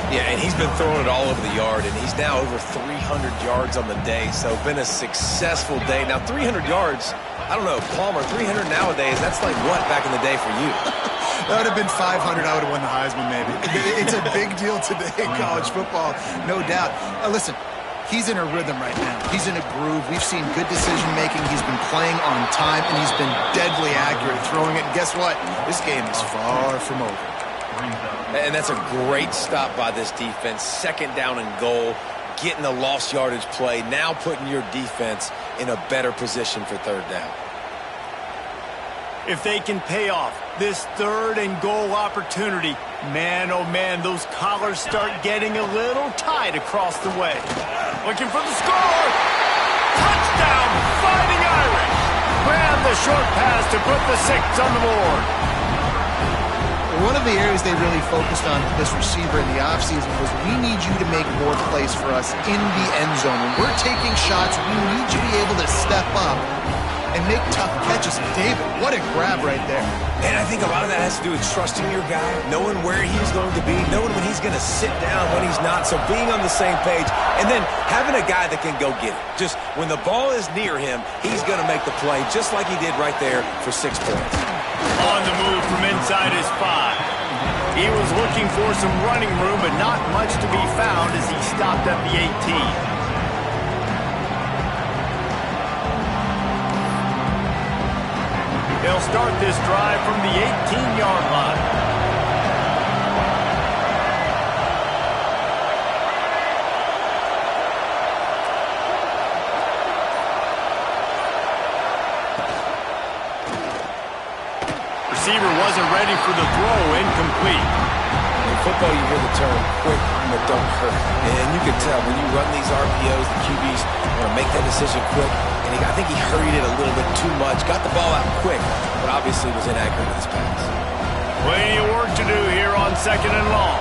Yeah, and he's been throwing it all over the yard, and he's now over 300 yards on the day, so been a successful day. Now, 300 yards, I don't know, Palmer, 300 nowadays, that's like what back in the day for you? That would have been 500. I would have won the Heisman, maybe. It's a big deal today in college football, no doubt. Listen, he's in a rhythm right now. He's in a groove. We've seen good decision-making. He's been playing on time, and he's been deadly accurate throwing it. And guess what? This game is far from over. And that's a great stop by this defense. 2nd down and goal, getting a lost yardage play, now putting your defense in a better position for 3rd down. If they can pay off this 3rd and goal opportunity, man, oh man, those collars start getting a little tight across the way. Looking for the score. Touchdown, Fighting Irish. Grab the short pass to put the 6 on the board. One of the areas they really focused on this receiver in the offseason was we need you to make more plays for us in the end zone. When we're taking shots, we need you to be able to step up and make tough catches. David, what a grab right there. And I think a lot of that has to do with trusting your guy, knowing where he's going to be, knowing when he's going to sit down, when he's not. So being on the same page, and then having a guy that can go get it. Just when the ball is near him, he's going to make the play, just like he did right there for 6 points. On the move from inside his 5. He was looking for some running room, but not much to be found as he stopped at the 18. They'll start this drive from the 18-yard line. Receiver wasn't ready for the throw, incomplete. In football, you hear the term quick but don't hurt. And you can tell when you run these RPOs, the QBs want to make that decision quick. And I think he hurried it a little bit too much. Got the ball out quick, but obviously was inaccurate with his pass. Plenty of work to do here on 2nd and long.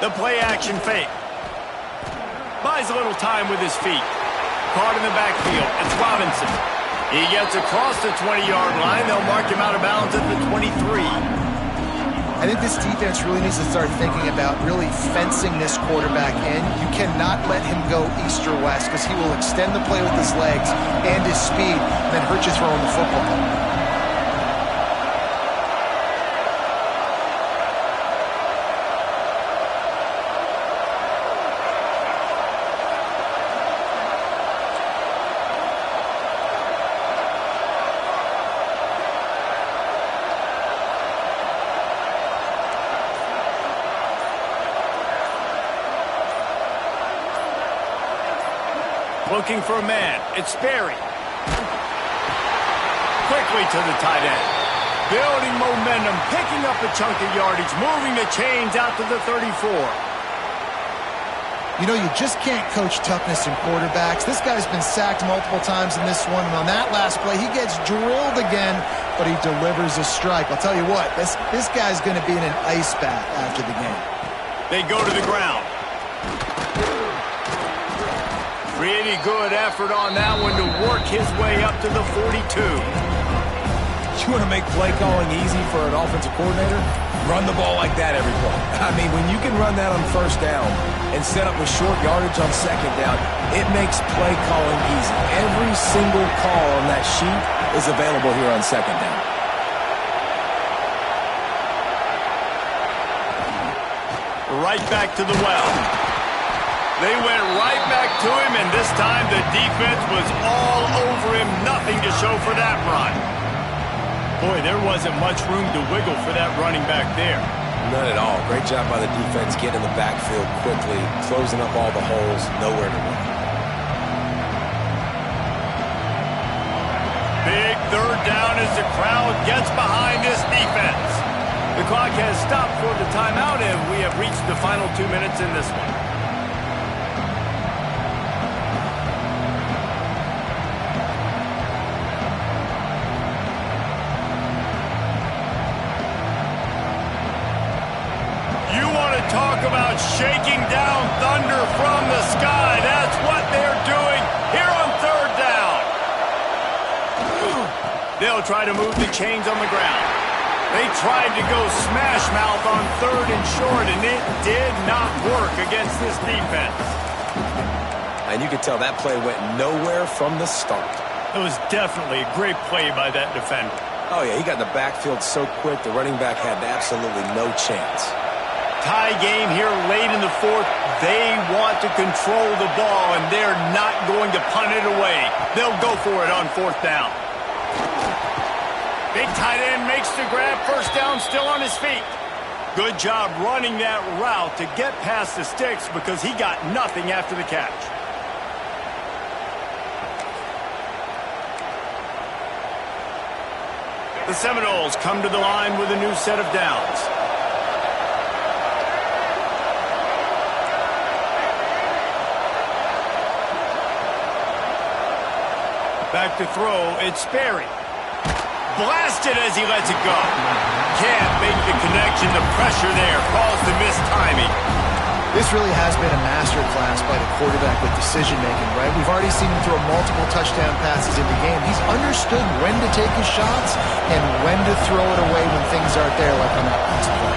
The play-action fake. Buys a little time with his feet. Caught in the backfield. It's Robinson. He gets across the 20-yard line. They'll mark him out of bounds at the 23. I think this defense really needs to start thinking about really fencing this quarterback in. You cannot let him go east or west because he will extend the play with his legs and his speed and then hurt you throwing the football. Looking for a man. It's Sperry. Quickly to the tight end. Building momentum, picking up a chunk of yardage, moving the chains out to the 34. You know, you just can't coach toughness in quarterbacks. This guy's been sacked multiple times in this one, and on that last play, he gets drilled again, but he delivers a strike. I'll tell you what, this guy's going to be in an ice bath after the game. They go to the ground. Pretty good effort on that one to work his way up to the 42. You want to make play calling easy for an offensive coordinator? Run the ball like that every play. I mean, when you can run that on 1st down and set up a short yardage on 2nd down, it makes play calling easy. Every single call on that sheet is available here on 2nd down. Right back to the well. They went right back to him, and this time the defense was all over him. Nothing to show for that run. Boy, there wasn't much room to wiggle for that running back there. None at all. Great job by the defense getting in the backfield quickly, closing up all the holes, nowhere to run. Big 3rd down as the crowd gets behind this defense. The clock has stopped for the timeout, and we have reached the final 2 minutes in this one. Talk about shaking down thunder from the sky. That's what they're doing here on 3rd down. They'll try to move the chains on the ground. They tried to go smash mouth on 3rd and short, and it did not work against this defense. And you could tell that play went nowhere from the start. It was definitely a great play by that defender. Oh, yeah, he got in the backfield so quick, the running back had absolutely no chance. Tie game here late in the 4th. They want to control the ball, and they're not going to punt it away. They'll go for it on 4th down. Big tight end makes the grab. 1st down, still on his feet. Good job running that route to get past the sticks because he got nothing after the catch. The Seminoles come to the line with a new set of downs. Back to throw, it's Sperry. Blasted as he lets it go. Can't make the connection. The pressure there caused the missed timing. This really has been a masterclass by the quarterback with decision-making, right? We've already seen him throw multiple touchdown passes in the game. He's understood when to take his shots and when to throw it away when things aren't there, like on that last play.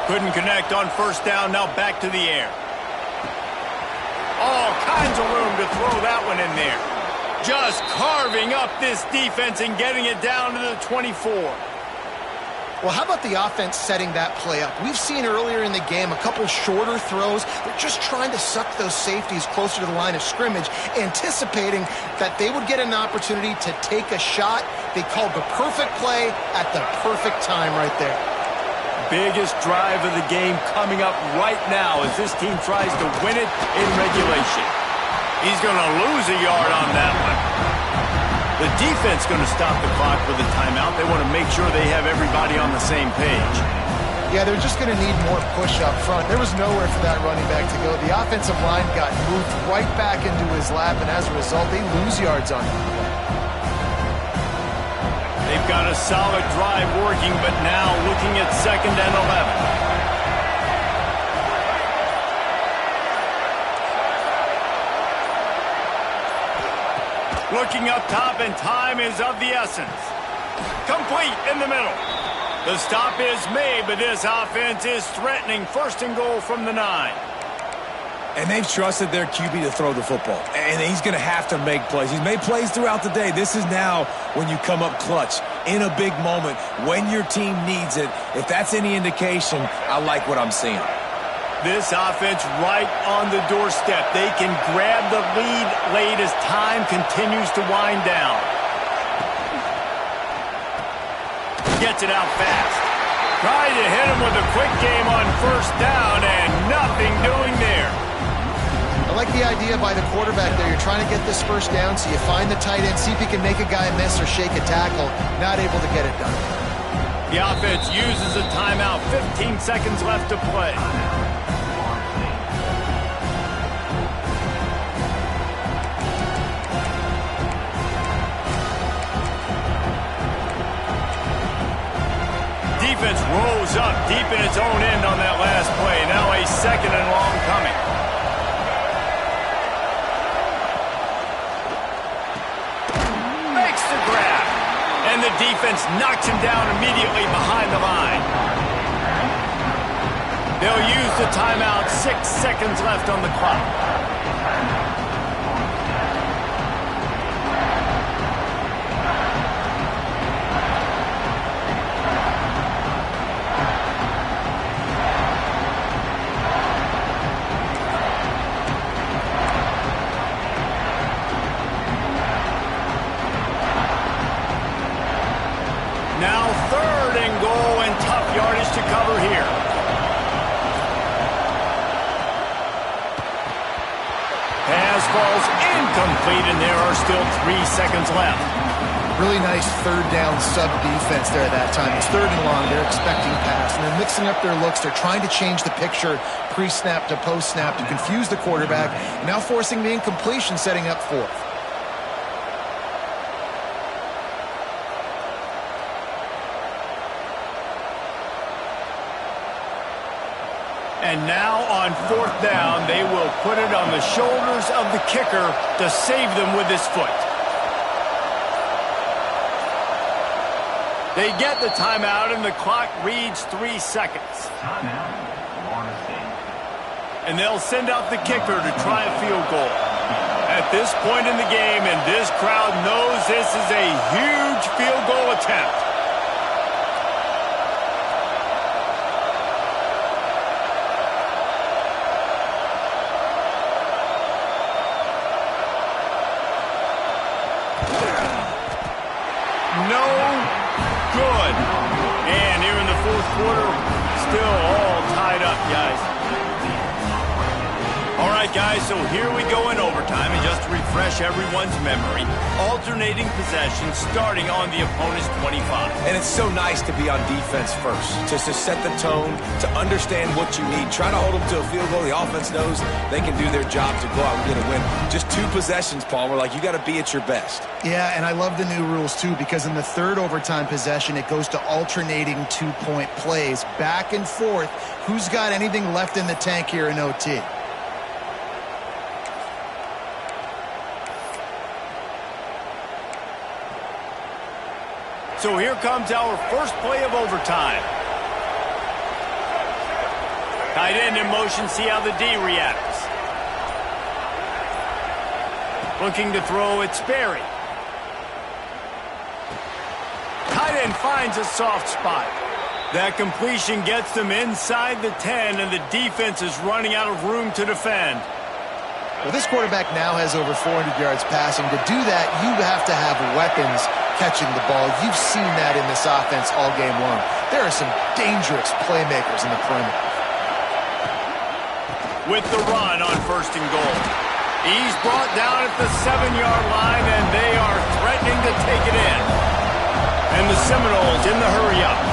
Couldn't connect on first down, now back to the air. All kinds of room to throw that one in there. Just carving up this defense and getting it down to the 24. Well, how about the offense setting that play up? We've seen earlier in the game a couple shorter throws. They're just trying to suck those safeties closer to the line of scrimmage, anticipating that they would get an opportunity to take a shot. They called the perfect play at the perfect time right there. Biggest drive of the game coming up right now as this team tries to win it in regulation. He's going to lose a yard on that one. The defense going to stop the clock with a timeout. They want to make sure they have everybody on the same page. Yeah, they're just going to need more push up front. There was nowhere for that running back to go. The offensive line got moved right back into his lap, and as a result, they lose yards on him. They've got a solid drive working, but now looking at 2nd and 11. Looking up top, and time is of the essence. Complete in the middle. The stop is made, but this offense is threatening 1st and goal from the 9. And they've trusted their QB to throw the football. And he's going to have to make plays. He's made plays throughout the day. This is now when you come up clutch in a big moment when your team needs it. If that's any indication, I like what I'm seeing. This offense right on the doorstep. They can grab the lead late as time continues to wind down. Gets it out fast. Tried to hit him with a quick game on 1st down, and nothing doing there. I like the idea by the quarterback there. You're trying to get this 1st down, so you find the tight end, see if he can make a guy miss or shake a tackle. Not able to get it done. The offense uses a timeout. 15 seconds left to play. Defense rose up deep in its own end on that last play. Now a 2nd and long coming. Makes the grab. And the defense knocks him down immediately behind the line. They'll use the timeout. 6 seconds left on the clock. Now 3rd and goal, and tough yardage to cover here. Pass falls incomplete, and there are still 3 seconds left. Really nice 3rd down sub-defense there at that time. It's 3rd and long. They're expecting pass, and they're mixing up their looks. They're trying to change the picture pre-snap to post-snap to confuse the quarterback, and now forcing the incompletion, setting up 4th. And now on 4th down, they will put it on the shoulders of the kicker to save them with his foot. They get the timeout, and the clock reads 3 seconds. And they'll send out the kicker to try a field goal. At this point in the game, and this crowd knows this is a huge field goal attempt. still all tied up, guys. All right, guys, so here we go in overtime, and just to refresh everyone's memory, alternating possession starting on the opponent's 25. And it's so nice to be on defense first, just to set the tone, to understand what you need. Try to hold them to a field goal. The offense knows they can do their job to go out and get a win. Just 2 possessions, Paul. We're like, you got to be at your best. Yeah, and I love the new rules, too, because in the third overtime possession, it goes to alternating 2-point plays, back and forth. Who's got anything left in the tank here in OT? So here comes our first play of overtime. Tight end in motion, see how the D reacts. Looking to throw, it's Sperry. Tight end finds a soft spot. That completion gets them inside the 10, and the defense is running out of room to defend. Well, this quarterback now has over 400 yards passing. To do that, you have to have weapons catching the ball. You've seen that in this offense all game long. There are some dangerous playmakers in the perimeter. With the run on 1st and goal. He's brought down at the 7-yard line, and they are threatening to take it in. And the Seminoles in the hurry-up.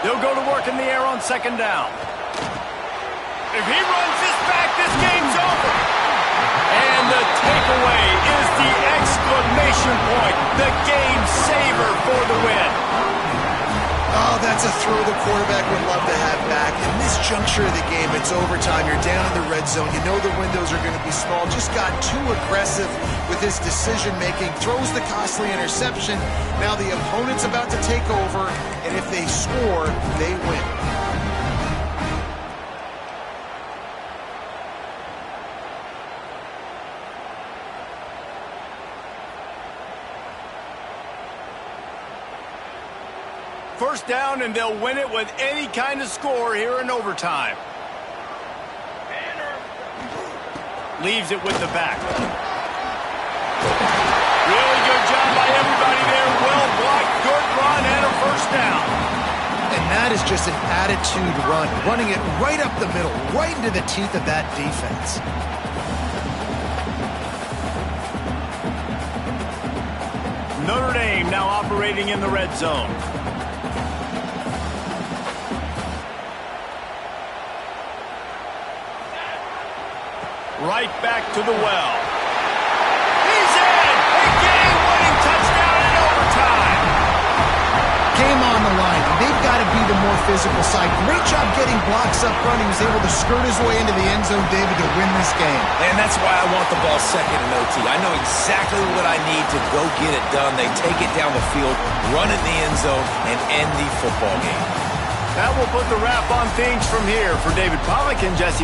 They'll go to work in the air on 2nd down. If he runs this back, this game's over. And the takeaway is the exclamation point, the game saver for the win. Oh, that's a throw the quarterback would love to have back. In this juncture of the game, it's overtime. You're down in the red zone. You know the windows are going to be small. Just got too aggressive with his decision-making. Throws the costly interception. Now the opponent's about to take over, and if they score, they win. First down, and they'll win it with any kind of score here in overtime. Leaves it with the back. Really good job by everybody there. Well blocked, good run, and a first down. And that is just an attitude run, running it right up the middle, right into the teeth of that defense. Notre Dame now operating in the red zone. Right back to the well. He's in! A game-winning touchdown in overtime! Game on the line. They've got to be the more physical side. Great job getting blocks up front. He was able to skirt his way into the end zone, David, to win this game. And that's why I want the ball second in OT. I know exactly what I need to go get it done. They take it down the field, run it in the end zone, and end the football game. That will put the wrap on things from here. For David Pollack and Jesse